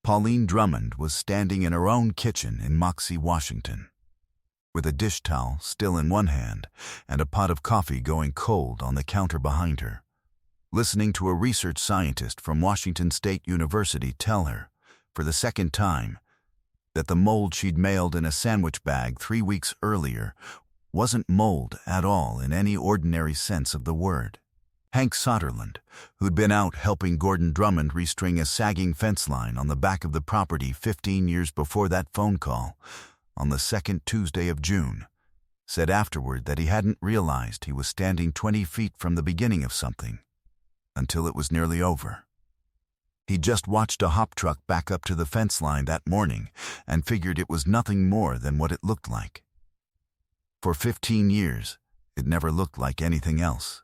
Pauline Drummond was standing in her own kitchen in Moxie, Washington, with a dish towel still in one hand and a pot of coffee going cold on the counter behind her, listening to a research scientist from Washington State University tell her, for the second time, that the mold she'd mailed in a sandwich bag 3 weeks earlier wasn't mold at all in any ordinary sense of the word. Hank Soderlund, who'd been out helping Gordon Drummond restring a sagging fence line on the back of the property 15 years before that phone call, on the second Tuesday of June, said afterward that he hadn't realized he was standing 20 feet from the beginning of something until it was nearly over. He just watched a hop truck back up to the fence line that morning and figured it was nothing more than what it looked like. For 15 years, it never looked like anything else.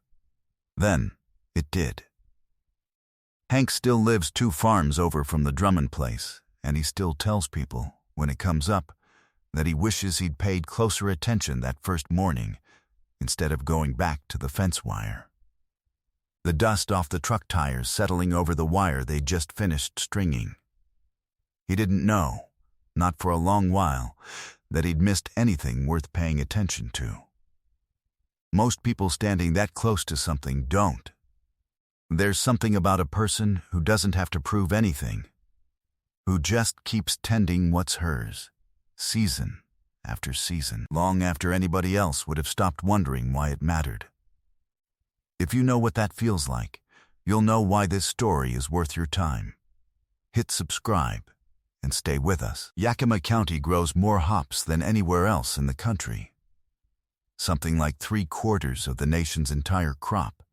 Then, it did. Hank still lives 2 farms over from the Drummond place, and he still tells people, when it comes up, that he wishes he'd paid closer attention that first morning instead of going back to the fence wire. The dust off the truck tires settling over the wire they'd just finished stringing. He didn't know, not for a long while, that he'd missed anything worth paying attention to. Most people standing that close to something don't. There's something about a person who doesn't have to prove anything, who just keeps tending what's hers, season after season, long after anybody else would have stopped wondering why it mattered. If you know what that feels like, you'll know why this story is worth your time. Hit subscribe and stay with us. Yakima County grows more hops than anywhere else in the country. Something like 3/4 of the nation's entire crop.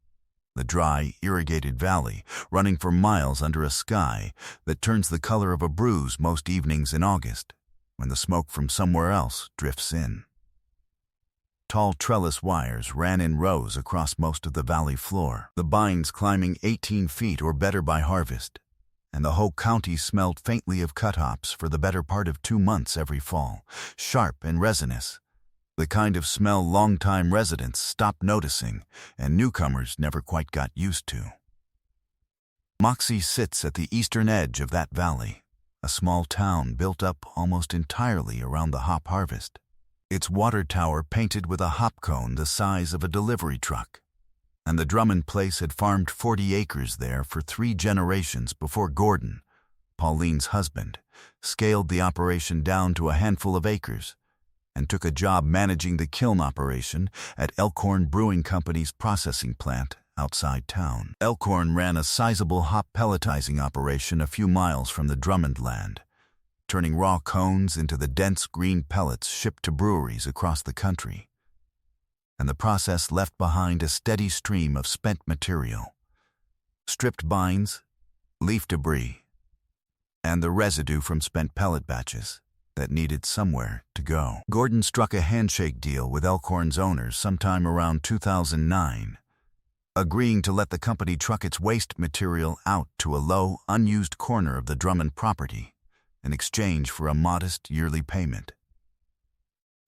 The dry, irrigated valley, running for miles under a sky that turns the color of a bruise most evenings in August, when the smoke from somewhere else drifts in. Tall trellis wires ran in rows across most of the valley floor, the bines climbing 18 feet or better by harvest, and the whole county smelled faintly of cut hops for the better part of 2 months every fall, sharp and resinous, the kind of smell longtime residents stopped noticing and newcomers never quite got used to. Moxie sits at the eastern edge of that valley, a small town built up almost entirely around the hop harvest, its water tower painted with a hop cone the size of a delivery truck. And the Drummond place had farmed 40 acres there for 3 generations before Gordon, Pauline's husband, scaled the operation down to a handful of acres and took a job managing the kiln operation at Elkhorn Brewing Company's processing plant outside town. Elkhorn ran a sizable hop pelletizing operation a few miles from the Drummond land, turning raw cones into the dense green pellets shipped to breweries across the country. And the process left behind a steady stream of spent material, stripped bines, leaf debris, and the residue from spent pellet batches that needed somewhere to go. Gordon struck a handshake deal with Elkhorn's owners sometime around 2009, agreeing to let the company truck its waste material out to a low, unused corner of the Drummond property in exchange for a modest yearly payment.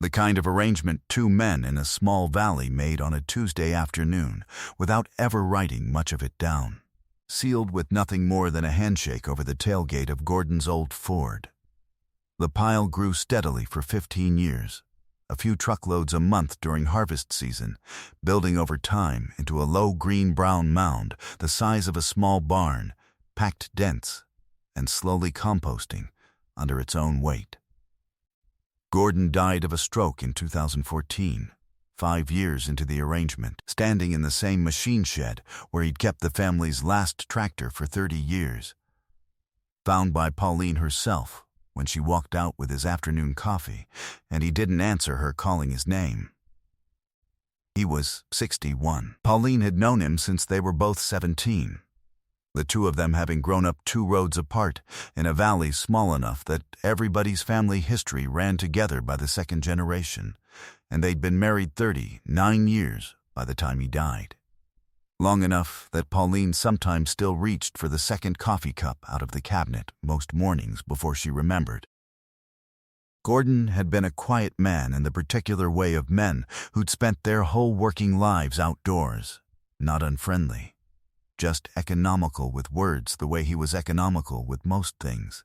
The kind of arrangement 2 men in a small valley made on a Tuesday afternoon without ever writing much of it down, sealed with nothing more than a handshake over the tailgate of Gordon's old Ford. The pile grew steadily for 15 years, a few truckloads a month during harvest season, building over time into a low green-brown mound the size of a small barn, packed dense and slowly composting under its own weight. Gordon died of a stroke in 2014, 5 years into the arrangement, standing in the same machine shed where he'd kept the family's last tractor for 30 years. Found by Pauline herself when she walked out with his afternoon coffee, and he didn't answer her calling his name. He was 61. Pauline had known him since they were both 17. The 2 of them having grown up 2 roads apart in a valley small enough that everybody's family history ran together by the 2nd generation, and they'd been married 39 years by the time he died. Long enough that Pauline sometimes still reached for the 2nd coffee cup out of the cabinet most mornings before she remembered. Gordon had been a quiet man in the particular way of men who'd spent their whole working lives outdoors, not unfriendly, just economical with words the way he was economical with most things,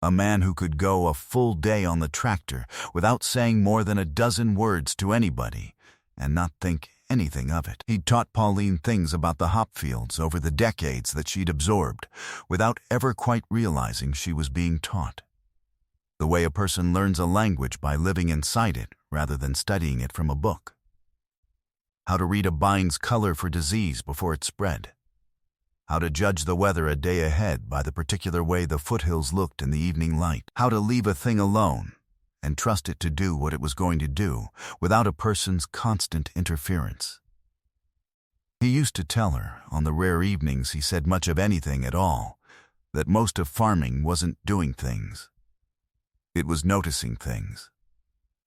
A man who could go a full day on the tractor without saying more than a dozen words to anybody and not think anything of it. He'd taught Pauline things about the hop fields over the decades that she'd absorbed without ever quite realizing she was being taught. The way a person learns a language by living inside it rather than studying it from a book. How to read a bine's color for disease before it spread. How to judge the weather a day ahead by the particular way the foothills looked in the evening light. How to leave a thing alone and trust it to do what it was going to do without a person's constant interference. He used to tell her, on the rare evenings he said much of anything at all, that most of farming wasn't doing things. It was noticing things,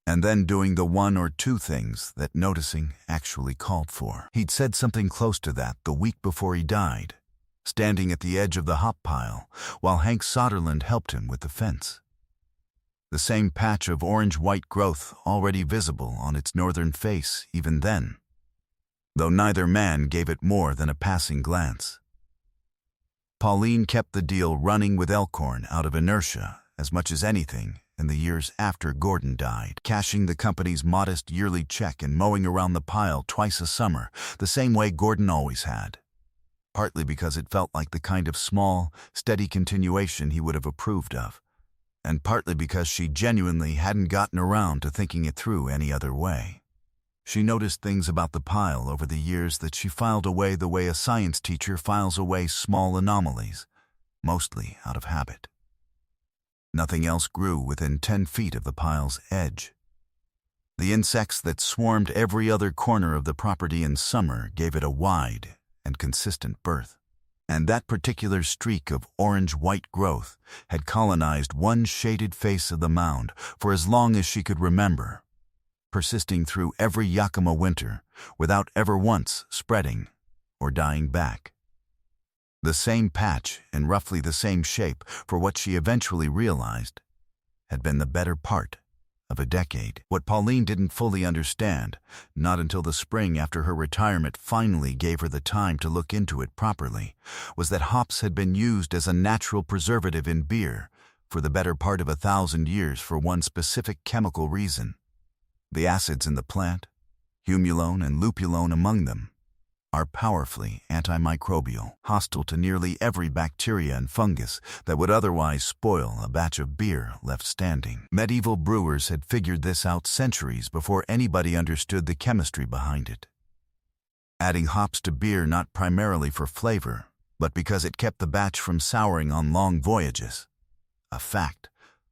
and then doing the one or two things that noticing actually called for. He'd said something close to that the week before he died, standing at the edge of the hop pile while Hank Soderlund helped him with the fence. The same patch of orange-white growth already visible on its northern face even then, though neither man gave it more than a passing glance. Pauline kept the deal running with Elkhorn out of inertia as much as anything in the years after Gordon died, cashing the company's modest yearly check and mowing around the pile twice a summer, the same way Gordon always had. Partly because it felt like the kind of small, steady continuation he would have approved of, and partly because she genuinely hadn't gotten around to thinking it through any other way. She noticed things about the pile over the years that she filed away the way a science teacher files away small anomalies, mostly out of habit. Nothing else grew within 10 feet of the pile's edge. The insects that swarmed every other corner of the property in summer gave it a wide and consistent berth, and that particular streak of orange-white growth had colonized one shaded face of the mound for as long as she could remember, persisting through every Yakima winter without ever once spreading or dying back. The same patch in roughly the same shape for what she eventually realized had been the better part of a decade. What Pauline didn't fully understand, not until the spring after her retirement finally gave her the time to look into it properly, was that hops had been used as a natural preservative in beer for the better part of 1,000 years for one specific chemical reason. The acids in the plant, humulone and lupulone among them, are powerfully antimicrobial, hostile to nearly every bacteria and fungus that would otherwise spoil a batch of beer left standing. Medieval brewers had figured this out centuries before anybody understood the chemistry behind it. Adding hops to beer not primarily for flavor, but because it kept the batch from souring on long voyages. A fact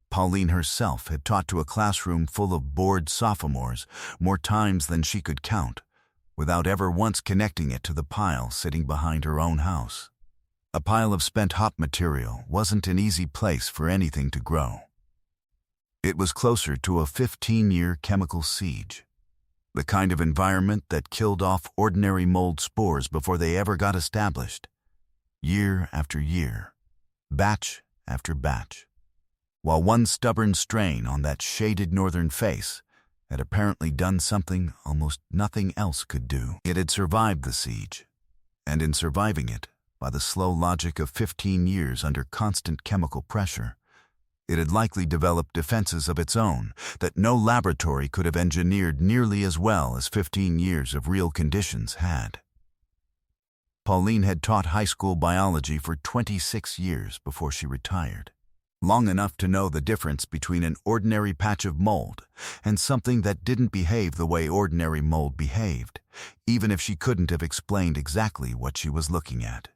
Pauline herself had taught to a classroom full of bored sophomores more times than she could count, without ever once connecting it to the pile sitting behind her own house. A pile of spent hop material wasn't an easy place for anything to grow. It was closer to a 15-year chemical siege, the kind of environment that killed off ordinary mold spores before they ever got established, year after year, batch after batch, while one stubborn strain on that shaded northern face had apparently done something almost nothing else could do. It had survived the siege, and in surviving it, by the slow logic of 15 years under constant chemical pressure, it had likely developed defenses of its own that no laboratory could have engineered nearly as well as 15 years of real conditions had. Pauline had taught high school biology for 26 years before she retired. Long enough to know the difference between an ordinary patch of mold and something that didn't behave the way ordinary mold behaved, even if she couldn't have explained exactly what she was looking at.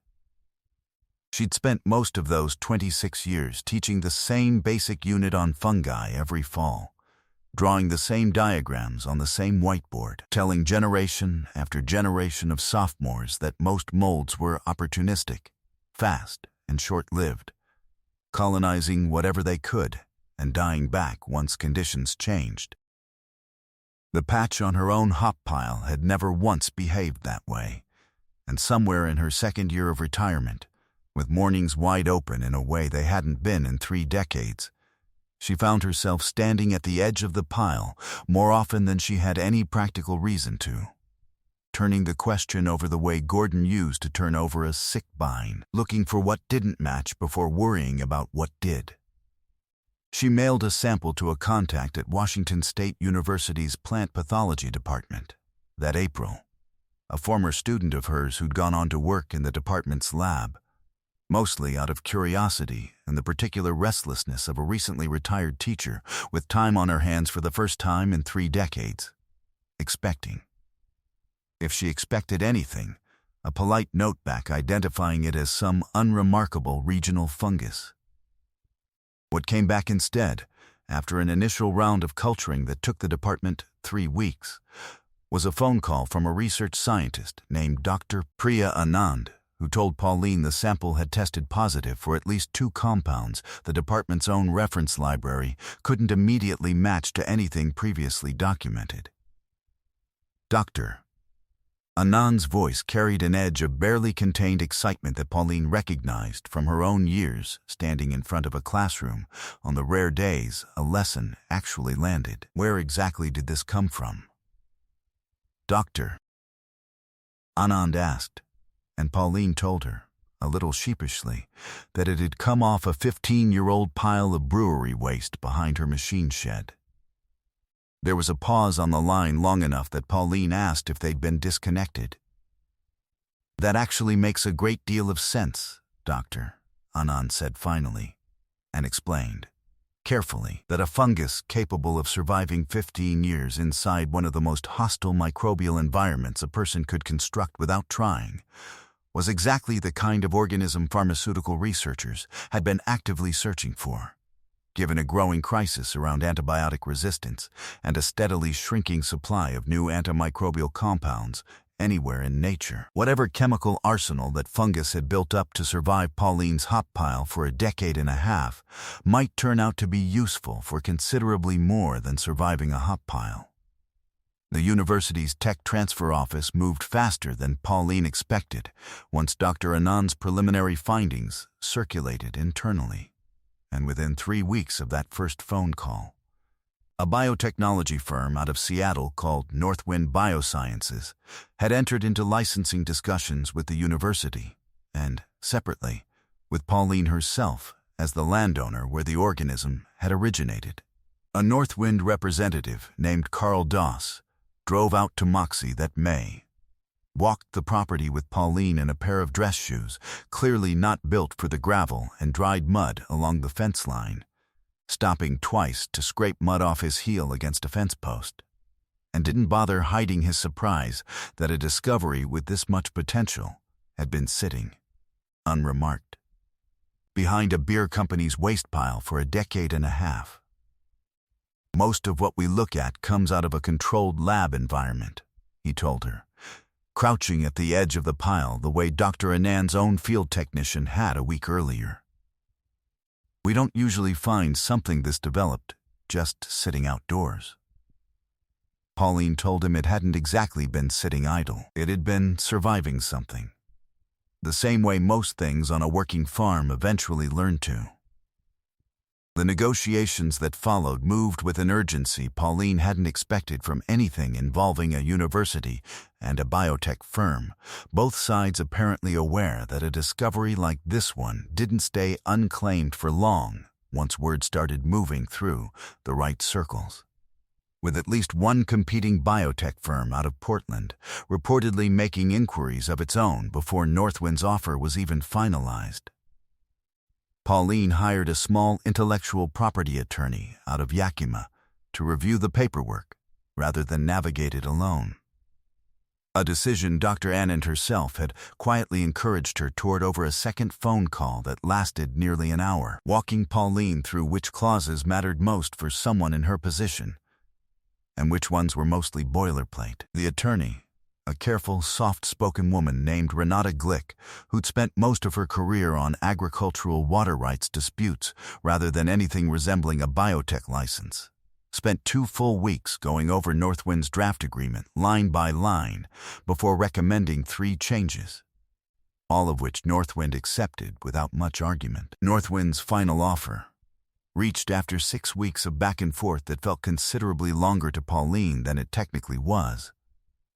She'd spent most of those 26 years teaching the same basic unit on fungi every fall, drawing the same diagrams on the same whiteboard, telling generation after generation of sophomores that most molds were opportunistic, fast, and short-lived, colonizing whatever they could and dying back once conditions changed. The patch on her own hop pile had never once behaved that way, and somewhere in her second year of retirement, with mornings wide open in a way they hadn't been in 3 decades, she found herself standing at the edge of the pile more often than she had any practical reason to, turning the question over the way Gordon used to turn over a sick vine, looking for what didn't match before worrying about what did. She mailed a sample to a contact at Washington State University's plant pathology department that April, a former student of hers who'd gone on to work in the department's lab, mostly out of curiosity and the particular restlessness of a recently retired teacher with time on her hands for the first time in 3 decades, expecting. If she expected anything, a polite note back identifying it as some unremarkable regional fungus. What came back instead, after an initial round of culturing that took the department 3 weeks, was a phone call from a research scientist named Dr. Priya Anand, who told Pauline the sample had tested positive for at least 2 compounds the department's own reference library couldn't immediately match to anything previously documented. Dr. Anand's voice carried an edge of barely contained excitement that Pauline recognized from her own years standing in front of a classroom on the rare days a lesson actually landed. Where exactly did this come from? Dr. Anand asked, and Pauline told her, a little sheepishly, that it had come off a 15-year-old pile of brewery waste behind her machine shed. There was a pause on the line long enough that Pauline asked if they'd been disconnected. "That actually makes a great deal of sense, Doctor," Anand said finally, and explained, carefully, that a fungus capable of surviving 15 years inside one of the most hostile microbial environments a person could construct without trying was exactly the kind of organism pharmaceutical researchers had been actively searching for, given a growing crisis around antibiotic resistance and a steadily shrinking supply of new antimicrobial compounds anywhere in nature. Whatever chemical arsenal that fungus had built up to survive Pauline's hop pile for a decade and a half might turn out to be useful for considerably more than surviving a hop pile. The university's tech transfer office moved faster than Pauline expected once Dr. Anand's preliminary findings circulated internally, and within 3 weeks of that first phone call, a biotechnology firm out of Seattle called Northwind Biosciences had entered into licensing discussions with the university and, separately, with Pauline herself as the landowner where the organism had originated. A Northwind representative named Carl Doss drove out to Moxie that May, walked the property with Pauline in a pair of dress shoes clearly not built for the gravel and dried mud along the fence line, stopping twice to scrape mud off his heel against a fence post, and didn't bother hiding his surprise that a discovery with this much potential had been sitting, unremarked, behind a beer company's waste pile for a decade and a half. "Most of what we look at comes out of a controlled lab environment," he told her, crouching at the edge of the pile the way Dr. Anand's own field technician had a week earlier. "We don't usually find something this developed just sitting outdoors." Pauline told him it hadn't exactly been sitting idle. It had been surviving something, the same way most things on a working farm eventually learn to. The negotiations that followed moved with an urgency Pauline hadn't expected from anything involving a university and a biotech firm, both sides apparently aware that a discovery like this one didn't stay unclaimed for long once word started moving through the right circles, with at least one competing biotech firm out of Portland reportedly making inquiries of its own before Northwind's offer was even finalized. Pauline hired a small intellectual property attorney out of Yakima to review the paperwork rather than navigate it alone, a decision Dr. Anand herself had quietly encouraged her toward over a second phone call that lasted nearly an hour, walking Pauline through which clauses mattered most for someone in her position and which ones were mostly boilerplate. The attorney, a careful, soft-spoken woman named Renata Glick, who'd spent most of her career on agricultural water rights disputes rather than anything resembling a biotech license, spent 2 full weeks going over Northwind's draft agreement line by line before recommending 3 changes, all of which Northwind accepted without much argument. Northwind's final offer, reached after 6 weeks of back and forth that felt considerably longer to Pauline than it technically was,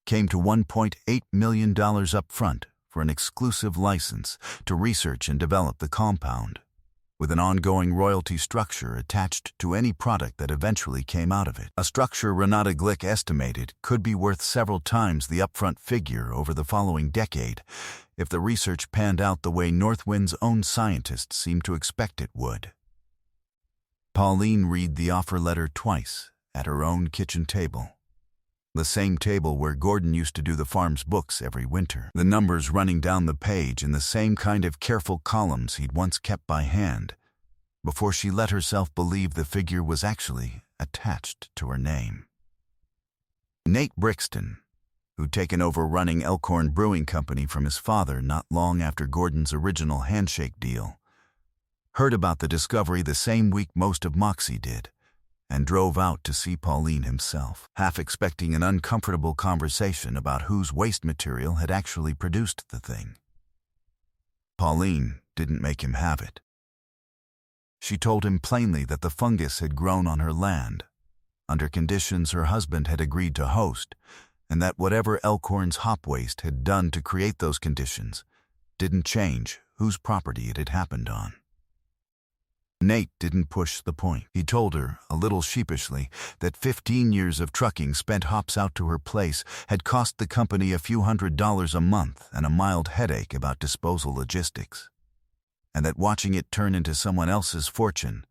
came to $1.8 million up front for an exclusive license to research and develop the compound, with an ongoing royalty structure attached to any product that eventually came out of it. A structure Renata Glick estimated could be worth several times the upfront figure over the following decade if the research panned out the way Northwind's own scientists seemed to expect it would. Pauline read the offer letter twice at her own kitchen table. The same table where Gordon used to do the farm's books every winter. The numbers running down the page in the same kind of careful columns he'd once kept by hand, before she let herself believe the figure was actually attached to her name. Nate Brixton, who'd taken over running Elkhorn Brewing Company from his father not long after Gordon's original handshake deal, heard about the discovery the same week most of Moxie did, and drove out to see Pauline himself, half expecting an uncomfortable conversation about whose waste material had actually produced the thing. Pauline didn't make him have it. She told him plainly that the fungus had grown on her land, under conditions her husband had agreed to host, and that whatever Elkhorn's hop waste had done to create those conditions didn't change whose property it had happened on. Nate didn't push the point. He told her, a little sheepishly, that 15 years of trucking spent hops out to her place had cost the company a few $100s a month and a mild headache about disposal logistics, and that watching it turn into someone else's fortune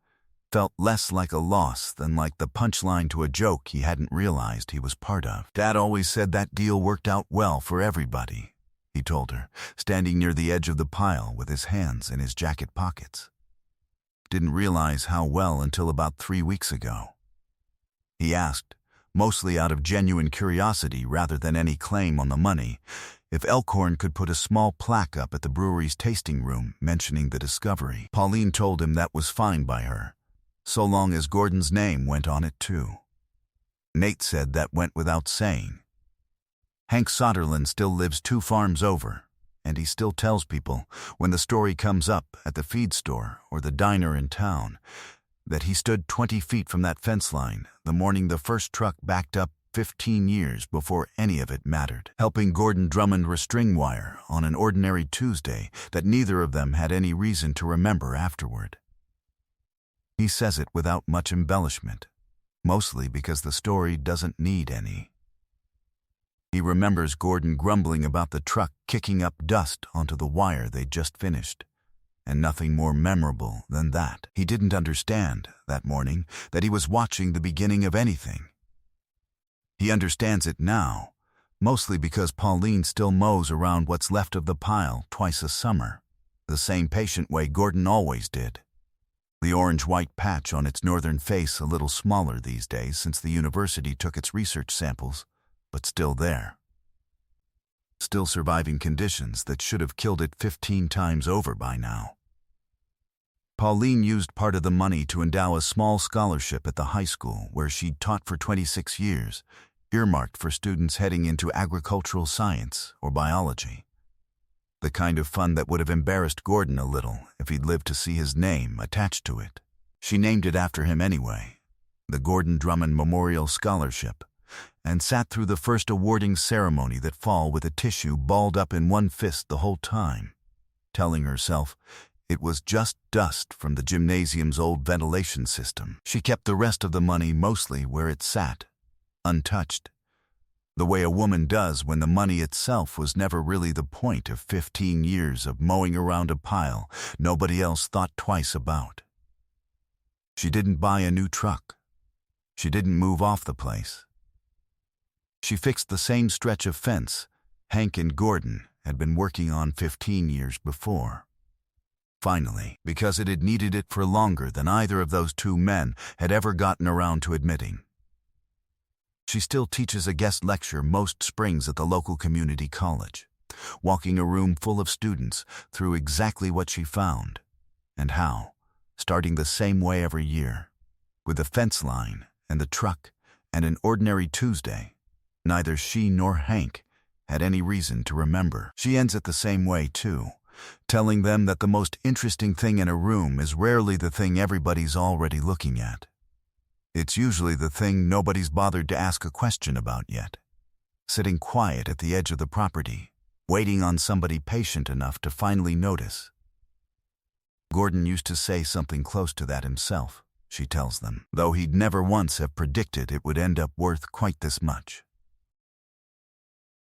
felt less like a loss than like the punchline to a joke he hadn't realized he was part of. Dad always said that deal worked out well for everybody, he told her, standing near the edge of the pile with his hands in his jacket pockets. Didn't realize how well until about 3 weeks ago. He asked, mostly out of genuine curiosity rather than any claim on the money, if Elkhorn could put a small plaque up at the brewery's tasting room mentioning the discovery. Pauline told him that was fine by her, so long as Gordon's name went on it too. Nate said that went without saying. Hank Soderlund still lives 2 farms over, and he still tells people, when the story comes up at the feed store or the diner in town, that he stood 20 feet from that fence line the morning the first truck backed up 15 years before any of it mattered, helping Gordon Drummond restring wire on an ordinary Tuesday that neither of them had any reason to remember afterward. He says it without much embellishment, mostly because the story doesn't need any. He remembers Gordon grumbling about the truck kicking up dust onto the wire they'd just finished, and nothing more memorable than that. He didn't understand, that morning, that he was watching the beginning of anything. He understands it now, mostly because Pauline still mows around what's left of the pile twice a summer, the same patient way Gordon always did. The orange-white patch on its northern face a little smaller these days since the university took its research samples, but still there. Still surviving conditions that should have killed it 15 times over by now. Pauline used part of the money to endow a small scholarship at the high school where she'd taught for 26 years, earmarked for students heading into agricultural science or biology. The kind of fund that would have embarrassed Gordon a little if he'd lived to see his name attached to it. She named it after him anyway, the Gordon Drummond Memorial Scholarship, and sat through the first awarding ceremony that fall with a tissue balled up in one fist the whole time, telling herself it was just dust from the gymnasium's old ventilation system. She kept the rest of the money mostly where it sat, untouched, the way a woman does when the money itself was never really the point of 15 years of mowing around a pile nobody else thought twice about. She didn't buy a new truck. She didn't move off the place. She fixed the same stretch of fence Hank and Gordon had been working on 15 years before. Finally, because it had needed it for longer than either of those 2 men had ever gotten around to admitting. She still teaches a guest lecture most springs at the local community college, walking a room full of students through exactly what she found, and how, starting the same way every year, with the fence line and the truck and an ordinary Tuesday, neither she nor Hank had any reason to remember. She ends it the same way, too, telling them that the most interesting thing in a room is rarely the thing everybody's already looking at. It's usually the thing nobody's bothered to ask a question about yet, sitting quiet at the edge of the property, waiting on somebody patient enough to finally notice. Gordon used to say something close to that himself, she tells them, though he'd never once have predicted it would end up worth quite this much.